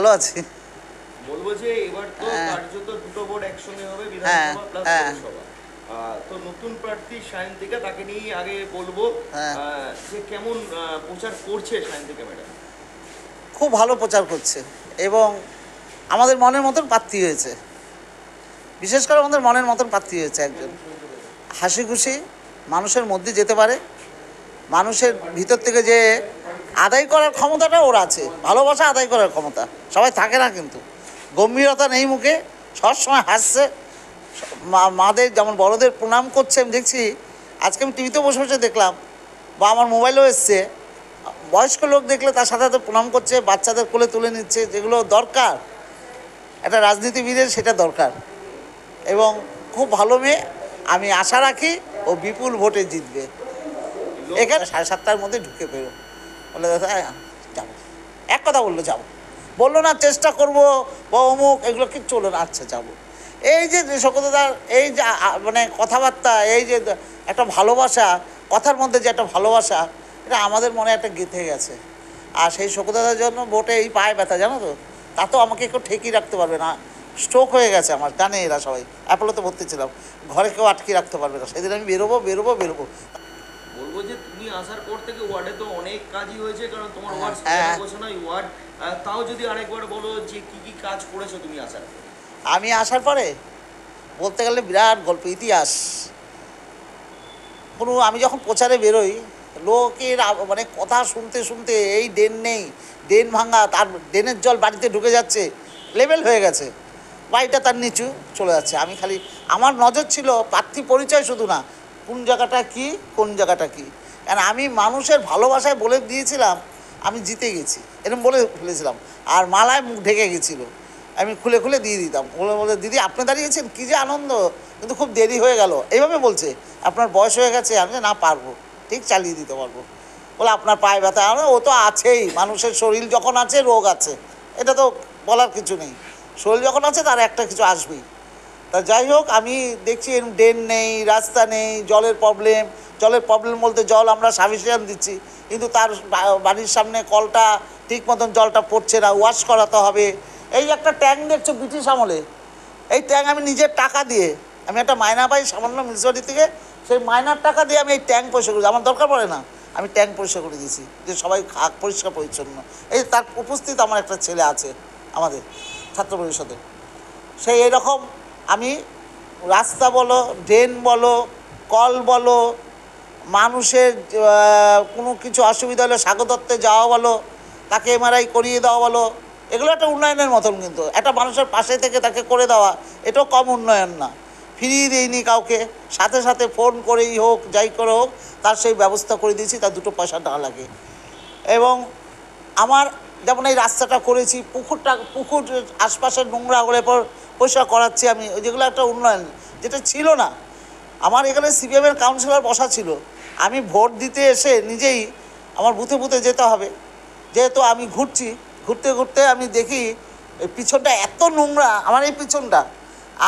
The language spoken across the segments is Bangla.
ভালো আছি। বলবো যে এবার তো কার্যত দুটো বোর্ড একসঙ্গে হবে, বিধানসভা প্লাস পৌরসভা। তো নতুন প্রার্থী সায়ন্তিকা, তাকে নিয়ে আগে বলবো যে কেমন প্রচার করছে সায়ন্তিকা ম্যাডাম। খুব ভালো প্রচার করছে এবং আমাদের মনের মতন প্রার্থী হয়েছে, বিশেষ করে আমাদের মনের মতন প্রার্থী হয়েছে। একজন হাসি খুশি মানুষের মধ্যে যেতে পারে, মানুষের ভিতর থেকে যে আদায় করার ক্ষমতাটা ওর আছে, ভালোবাসা আদায় করার ক্ষমতা। সবাই থাকে না কিন্তু, গম্ভীরতা নেই মুখে, সবসময় হাসছে, মাদের যেমন বড়দের প্রণাম করছে। আমি দেখছি, আজকে আমি টিভিতে বসে বসে দেখলাম, বা আমার মোবাইলেও এসছে, বয়স্ক লোক দেখলে তার সাথে সাথে প্রণাম করছে, বাচ্চাদের কোলে তুলে নিচ্ছে, যেগুলো দরকার একটা রাজনীতিবিদের, সেটা দরকার। এবং খুব ভালো মেয়ে, আমি আশা রাখি ও বিপুল ভোটে জিতবে। এখানে 7:30টার মধ্যে ঢুকে পেরো বলে, দাদা যাবো, এক কথা বললো যাবো, বললো না চেষ্টা করবো বা অমুক, এগুলো কি চলো না, আচ্ছা যাবো। এই যে শোকদাদার এই যে মানে কথাবার্তা, এই যে একটা ভালোবাসা, কথার মধ্যে যে একটা ভালোবাসা, এটা আমাদের মনে একটা গেঁথে গেছে। আর সেই শোকদাদার জন্য ভোটে এই পায়ে ব্যথা, জানো তো, তা তো আমাকে কেউ ঠেকিয়ে রাখতে পারবে না। স্ট্রোক হয়ে গেছে আমার, জানে এরা সবাই, অ্যাপোলোতে ভর্তি ছিলাম, ঘরে কেউ আটকে রাখতে পারবে না। সেদিন আমি বেরোবো। বলবো যে তুমি আসার পর থেকে ওয়ার্ডে তো অনেক কাজই হয়েছে, কারণ তোমার ওয়ার্ড ঘোষণা ওয়ার্ড, তাও যদি আরেকবার বলো যে কি কি কাজ করেছো তুমি আসার পর। আমি আসার পরে বলতে গেলে বিরাট গল্প, ইতিহাস। আমি যখন প্রচারে বেরোই, লোকের মানে কথা শুনতে শুনতে, এই ড্রেন নেই, ড্রেন ভাঙা, তার ড্রেনের জল বাড়িতে ঢুকে যাচ্ছে, লেভেল হয়ে গেছে, বাড়িটা তার নিচু চলে যাচ্ছে। আমি খালি, আমার নজর ছিল প্রার্থী পরিচয় শুধু না, কোন জায়গাটা কি, কোন জায়গাটা কি। কারণ আমি মানুষের ভালোবাসায় বলে দিয়েছিলাম আমি জিতে গেছি, এরকম বলে ফেলেছিলাম। আর মালায় মুখ ঢেকে গেছিলো, আমি খুলে খুলে দিয়ে দিতাম, বলে দিদি আপনি দাঁড়িয়েছেন, কী যে আনন্দ, কিন্তু খুব দেরি হয়ে গেল। এইভাবে বলছে, আপনার বয়স হয়ে গেছে। আমি না পারবো, ঠিক চালিয়ে দিতে পারবো। বলে আপনার পায়ে ব্যথা, ও তো আছেই, মানুষের শরীর যখন আছে রোগ আছে, এটা তো বলার কিছু নেই। শরীর যখন আছে তার একটা কিছু আসবেই। তা যাই হোক, আমি দেখছি ড্রেন নেই, রাস্তা নেই, জলের প্রবলেম বলতে জল আমরা সাফিসিয়েন্ট দিচ্ছি, কিন্তু তার বাড়ির সামনে কলটা ঠিক মতন জলটা পড়ছে না, ওয়াশ করাতে হবে। এই একটা ট্যাঙ্ক দেখছো ব্রিটিশ আমলে, এই ট্যাঙ্ক আমি নিজের টাকা দিয়ে, আমি একটা মায়না পাই সামান্য মিউনিসিপালিটি থেকে, সেই মায়নার টাকা দিয়ে আমি এই ট্যাঙ্ক পরিষ্কার করেছি। আমার দরকার পড়ে না, আমি ট্যাঙ্ক পরিষ্কার করে দিয়েছি, যে সবাই খাক পরিষ্কার পরিচ্ছন্ন। এই তার উপস্থিত আমার একটা ছেলে আছে আমাদের ছাত্র পরিষদে, সেই এরকম আমি রাস্তা বলো, ড্রেন বলো, কল বলো, মানুষের কোনো কিছু অসুবিধা হলে স্বাগতত্বে যাওয়া বলো, তাকে এমআরআই করিয়ে দেওয়া বলো, এগুলো একটা উন্নয়নের মতন। কিন্তু একটা মানুষের পাশে থেকে তাকে করে দেওয়া, এটাও কম উন্নয়ন না। ফিরিয়ে দিইনি কাউকে, সাথে সাথে ফোন করেই হোক, যাই করে হোক, তার সেই ব্যবস্থা করে দিয়েছি, তার দুটো পয়সা না লাগে। এবং আমার যেমন এই রাস্তাটা করেছি, পুকুর আশপাশের নোংরা হলে পর পরিষ্কার করাচ্ছি আমি, যেগুলো একটা উন্নয়ন, যেটা ছিল না। আমার এখানে সিপিএমের কাউন্সিলর বসা ছিল, আমি ভোট দিতে এসে নিজেই আমার বুথে বুথে যেতে হবে, যেহেতু আমি ঘুরতে ঘুরতে আমি দেখি এই পিছনটা এত নোংরা, আমার এই পিছনটা।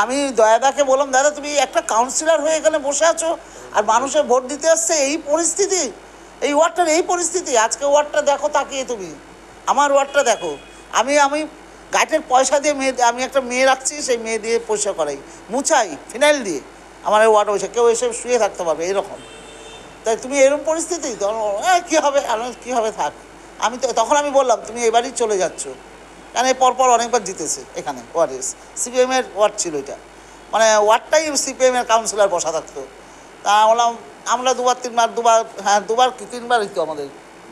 আমি দয়াদাকে বললাম, দাদা তুমি একটা কাউন্সিলর হয়ে এখানে বসে আছো, আর মানুষের ভোট দিতে আসছে, এই পরিস্থিতি, এই ওয়ার্ডটার এই পরিস্থিতি। আজকে ওয়ার্ডটা দেখো তাকিয়ে, তুমি আমার ওয়ার্ডটা দেখো। আমি গাইটের পয়সা দিয়ে আমি একটা মেয়ে রাখছি, সেই মেয়ে দিয়ে পয়সা করাই, মুছাই ফিনাইল দিয়ে, আমার এই ওয়ার্ড বসে কেউ এসে শুয়ে থাকতে পারবে এরকম। তাই তুমি এরকম পরিস্থিতি, কী হবে, কী হবে থাক। তখন আমি বললাম তুমি এবারই চলে যাচ্ছ, কারণ এই পরপর অনেকবার জিতেছে এখানে ওয়ার্ডে, সিপিএমের ওয়ার্ড ছিল এটা, মানে ওয়ার্ডটাই সিপিএমের কাউন্সিলর বসা থাকতো। তা বললাম আমরা দুবার কি তিনবার হইতো আমাদের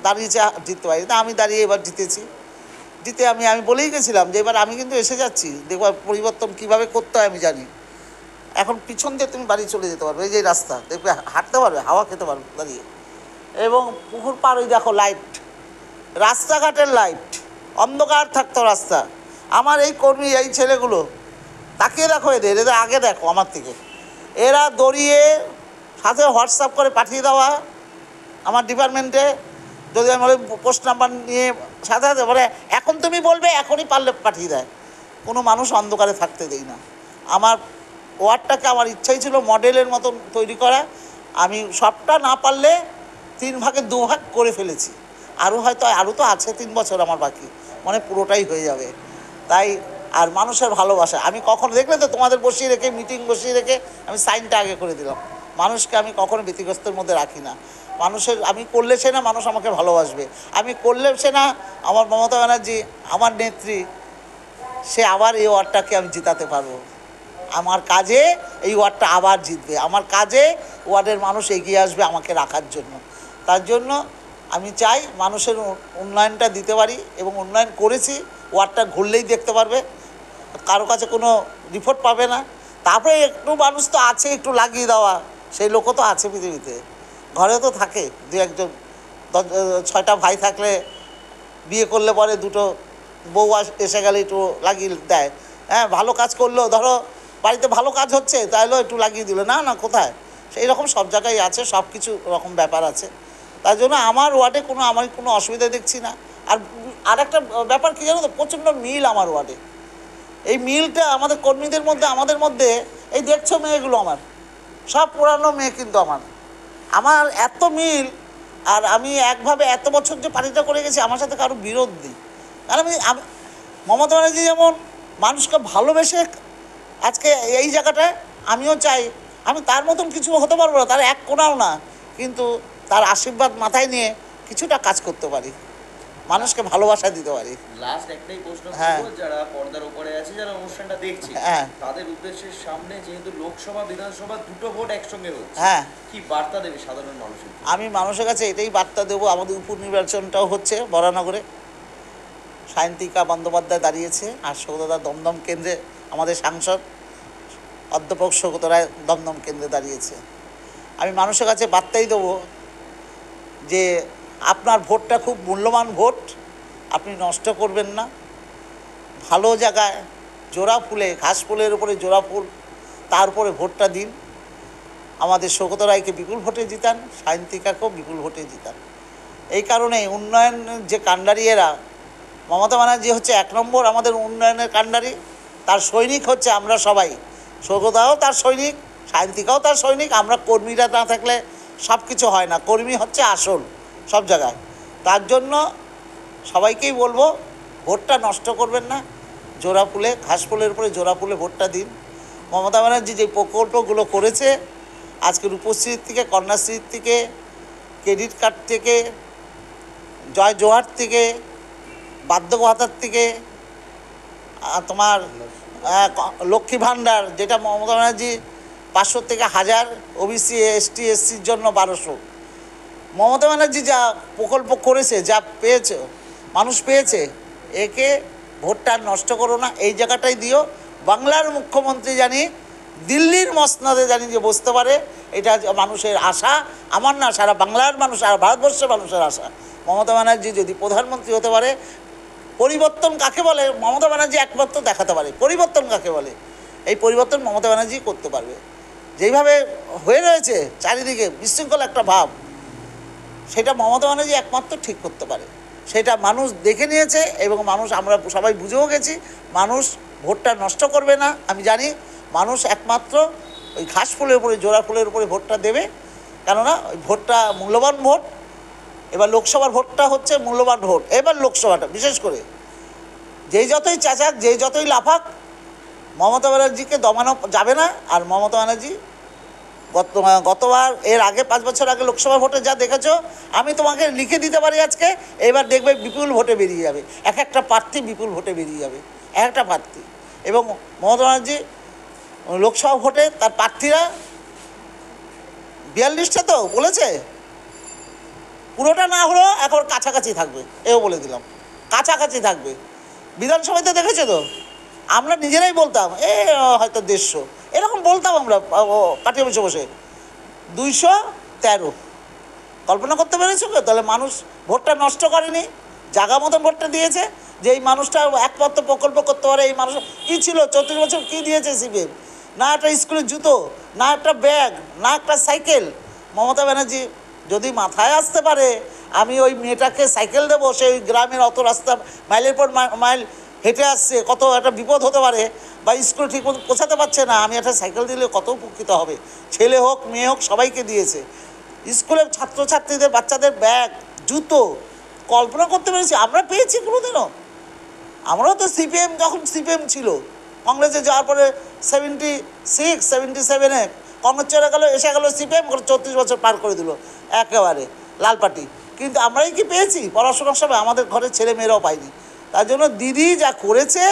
দাঁড়িয়েছে, জিততে পারি। তা আমি দাঁড়িয়ে এবার জিতে আমি বলেই গেছিলাম যে এবার আমি কিন্তু এসে যাচ্ছি, দেখবার পরিবর্তন কীভাবে করতে হয় আমি জানি। এখন পিছন দিয়ে তুমি বাড়ি চলে যেতে পারবে, এই যে রাস্তা দেখবে, হাঁটতে পারবে, হাওয়া খেতে পারবে দাঁড়িয়ে। এবং পুকুর পার ওই দেখো লাইট, রাস্তাঘাটের লাইট, অন্ধকার থাকতো রাস্তা। আমার এই কর্মী, এই ছেলেগুলো তাকিয়ে দেখো, এদের আগে দেখো আমার থেকে, এরা দৌড়িয়ে সাথে হোয়াটসঅ্যাপ করে পাঠিয়ে দেওয়া আমার ডিপার্টমেন্টে, যদি আমি বলি পোস্ট নাম্বার নিয়ে সাথে সাথে বলে এখন তুমি বলবে, এখনই পারলে পাঠিয়ে দেয়। কোনো মানুষ অন্ধকারে থাকতে দেই না। আমার ওয়ার্ডটাকে আমার ইচ্ছাই ছিল মডেলের মতন তৈরি করা। আমি সবটা না পারলে 3 ভাগে 2 ভাগ করে ফেলেছি, আরও তো আছে 3 বছর আমার বাকি, মানে পুরোটাই হয়ে যাবে। তাই আর মানুষের ভালোবাসা আমি কখনো দেখলে তো তোমাদের বসিয়ে রেখে মিটিং বসিয়ে রেখে আমি সাইনটা আগে করে দিলাম। মানুষকে আমি কখনো ব্যতিগ্রস্তের মধ্যে রাখি না। মানুষের আমি করলে সে না মানুষ আমাকে ভালোবাসবে, আমি করলে সে না আমার মমতা ব্যানার্জি আমার নেত্রী সে আবার এই ওয়ার্ডটাকে আমি জিতাতে পারবো। আমার কাজে এই ওয়ার্ডটা আবার জিতবে, আমার কাজে ওয়ার্ডের মানুষ এগিয়ে আসবে আমাকে রাখার জন্য। তার জন্য আমি চাই মানুষের উন্নয়নটা দিতে পারি এবং উন্নয়ন করেছি। ওয়ার্ডটা ঘুরলেই দেখতে পারবে, কারো কাছে কোনো রিপোর্ট পাবে না। তারপরে একটু মানুষ তো আছে একটু লাগিয়ে দেওয়া, সেই লোকও তো আছে পৃথিবীতে, ঘরে তো থাকে দু একজন। 6টা ভাই থাকলে বিয়ে করলে পরে দুটো বউ এসে গেলে একটু লাগিয়ে দেয়। হ্যাঁ, ভালো কাজ করলো, ধরো বাড়িতে ভালো কাজ হচ্ছে তাইলেও একটু লাগিয়ে দিল না, না কোথায় সেই রকম সব জায়গায় আছে, সব কিছু রকম ব্যাপার আছে। তার জন্য আমার ওয়ার্ডে আমি কোনো অসুবিধা দেখছি না। আর একটা ব্যাপার কী জানো তো, প্রচণ্ড মিল আমার ওয়ার্ডে। এই মিলটা আমাদের কর্মীদের মধ্যে, আমাদের মধ্যে, এই দেখছো মেয়েগুলো আমার সব পুরানো মেয়ে, কিন্তু আমার এত মিল। আর আমি একভাবে এত বছর যে পার্টিটা করে গেছি, আমার সাথে কারো বিরোধ নেই। কারণ আমি মমতা ব্যানার্জি যেমন মানুষকে ভালোবেসে আজকে এই জায়গাটায়, আমিও চাই আমি তার মতন কিছু হতে পারবো না, তার এক কোণাও না, কিন্তু তার আশীর্বাদ মাথায় নিয়ে কিছুটা কাজ করতে পারি, মানুষকে ভালোবাসা দিতে পারি। লাস্ট একটাই প্রশ্ন হ্যাঁ। করব, যারা পর্দার উপরে আছে, যারা অনুষ্ঠানটা দেখছে, হ্যাঁ। তাদের উদ্দেশ্যে সামনে যেহেতু লোকসভা বিধানসভা দুটো ভোট একসঙ্গে হচ্ছে, হ্যাঁ, কি বার্তা দেবে সাধারণ মানুষের? আমি মানুষের কাছে এটাই বার্তা দেবো, আমাদের উপনির্বাচনটাও হচ্ছে বরানগরে, সায়ন্তিকা বন্দ্যোপাধ্যায় দাঁড়িয়েছে, আর সৌগতদা দমদম কেন্দ্রে, আমাদের সাংসদ অধ্যাপক সৌগত রায় দমদম কেন্দ্রে দাঁড়িয়েছে। আমি মানুষের কাছে বার্তাই দেবো যে আপনার ভোটটা খুব মূল্যবান ভোট, আপনি নষ্ট করবেন না। ভালো জায়গায় জোড়া ফুলে, ঘাস ফুলের উপরে জোড়া ফুল, তার উপরে ভোটটা দিন। আমাদের সৌগত রায়কে বিপুল ভোটে জিতান, সায়ন্তিকাকেও বিপুল ভোটে জিতান। এই কারণে উন্নয়নের যে কাণ্ডারি এরা, মমতা ব্যানার্জি হচ্ছে 1 নম্বর আমাদের উন্নয়নের কাণ্ডারি, তার সৈনিক হচ্ছে আমরা সবাই। সৌগতাও তার সৈনিক, সায়ন্তিকাও তার সৈনিক। আমরা কর্মীরা না থাকলে সব কিছু হয় না, কর্মী হচ্ছে আসল সব জায়গায়। তার জন্য সবাইকেই বলবো ভোটটা নষ্ট করবেন না, জোড়া ফুলে, ঘাস ফুলের উপরে জোড়া ফুলে ভোটটা দিন। মমতা ব্যানার্জি যে প্রকল্পগুলো করেছে, আজকে রূপশ্রীর থেকে, কন্যাশ্রীর থেকে, ক্রেডিট কার্ড থেকে, জয় জোহার থেকে, বার্ধক্য ভাতার থেকে, তোমার লক্ষ্মী ভাণ্ডার, যেটা মমতা ব্যানার্জি 500 থেকে 1000, ওবিসি এসটি এসসির জন্য 1200। মমতা ব্যানার্জি যা প্রকল্প করেছে, যা পেয়েছে মানুষ পেয়েছে, একে ভোটটা নষ্ট করো না, এই জায়গাটাই দিও। বাংলার মুখ্যমন্ত্রী জানি দিল্লির মসনদে জানি যে বসতে পারে, এটা মানুষের আশা, আমার না, সারা বাংলার মানুষ, সারা ভারতবর্ষের মানুষের আশা। মমতা ব্যানার্জি যদি প্রধানমন্ত্রী হতে পারে, পরিবর্তন কাকে বলে মমতা ব্যানার্জি একমাত্র দেখাতে পারে। পরিবর্তন কাকে বলে, এই পরিবর্তন মমতা ব্যানার্জি করতে পারবে। যেইভাবে হয়ে রয়েছে চারিদিকে বিশৃঙ্খল একটা ভাব, সেটা মমতা ব্যানার্জি একমাত্র ঠিক করতে পারে। সেটা মানুষ দেখে নিয়েছে এবং মানুষ, আমরা সবাই বুঝেও গেছি, মানুষ ভোটটা নষ্ট করবে না। আমি জানি মানুষ একমাত্র ওই ঘাস ফুলের উপরে, জোড়া ফুলের উপরে ভোটটা দেবে, কেননা ওই ভোটটা মূল্যবান ভোট। এবার লোকসভার ভোটটা হচ্ছে মূল্যবান ভোট। এবার লোকসভাটা বিশেষ করে যেই যতই চাচাক, যেই যতই লাফাক, মমতা ব্যানার্জিকে দমানো যাবে না। আর মমতা ব্যানার্জি গতবার, এর আগে 5 বছর আগে লোকসভা ভোটে যা দেখেছো, আমি তোমাকে লিখে দিতে পারি আজকে, এবার দেখবে বিপুল ভোটে বেরিয়ে যাবে, এক একটা প্রার্থী বিপুল ভোটে বেরিয়ে যাবে, এক একটা প্রার্থী। এবং মমতা ব্যানার্জি লোকসভা ভোটে তার প্রার্থীরা 42টা তো বলেছে, পুরোটা না হলেও এখন কাছাকাছি থাকবে, এও বলে দিলাম, কাছাকাছি থাকবে। বিধানসভাতে দেখেছো তো, আমরা নিজেরাই বলতাম হয়তো 150, এরকম বলতাম আমরা পার্টি বসে বসে, 213। কল্পনা করতে পেরেছো? তাহলে মানুষ ভোটটা নষ্ট করেনি, জায়গা মতন ভোটটা দিয়েছে। যে এই মানুষটা একমাত্র প্রকল্প করতে পারে, এই মানুষ কী ছিল 34 বছর, কী দিয়েছে সিপিএম? না একটা স্কুলের জুতো, না একটা ব্যাগ, না একটা সাইকেল। মমতা ব্যানার্জি যদি মাথায় আসতে পারে আমি ওই মেয়েটাকে সাইকেল দেবো, সেই গ্রামের অত রাস্তা মাইলের পর মাইল হেঁটে আসছে, কত একটা বিপদ হতে পারে, বা স্কুলে ঠিক মতো পৌঁছাতে পারছে না, আমি একটা সাইকেল দিলে কত উপকৃত হবে। ছেলে হোক মেয়ে হোক সবাইকে দিয়েছে। স্কুলের ছাত্রছাত্রীদের, বাচ্চাদের ব্যাগ, জুতো, কল্পনা করতে পেরেছি? আমরা পেয়েছি কোনোদিনও? আমরাও তো সিপিএম, যখন সিপিএম ছিল, কংগ্রেসে যাওয়ার পরে 76, 77-এ কংগ্রেস চলে গেলো, এসে গেলো সিপিএম, 34 বছর পার করে দিল একেবারে লাল পার্টি। কিন্তু আমরাই কি পেয়েছি পড়াশোনার সময়? আমাদের ঘরের ছেলে মেয়েরাও পায়নি। তার জন্য দিদি যা করেছে,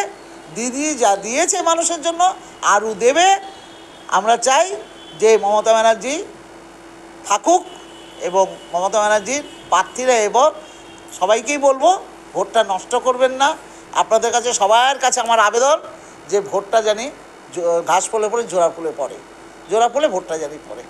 দিদি যা দিয়েছে মানুষের জন্য, আরও দেবে। আমরা চাই যে মমতা ব্যানার্জি থাকুক, এবং মমতা ব্যানার্জির প্রার্থীরা, এবং সবাইকেই বলবো ভোটটা নষ্ট করবেন না। আপনাদের কাছে, সবার কাছে আমার আবেদন যে ভোটটা জানি ঘাস ফুলে পড়ে জোড়া ফুলে পড়ে, জোড়া ফুলে ভোটটা জানি পড়ে।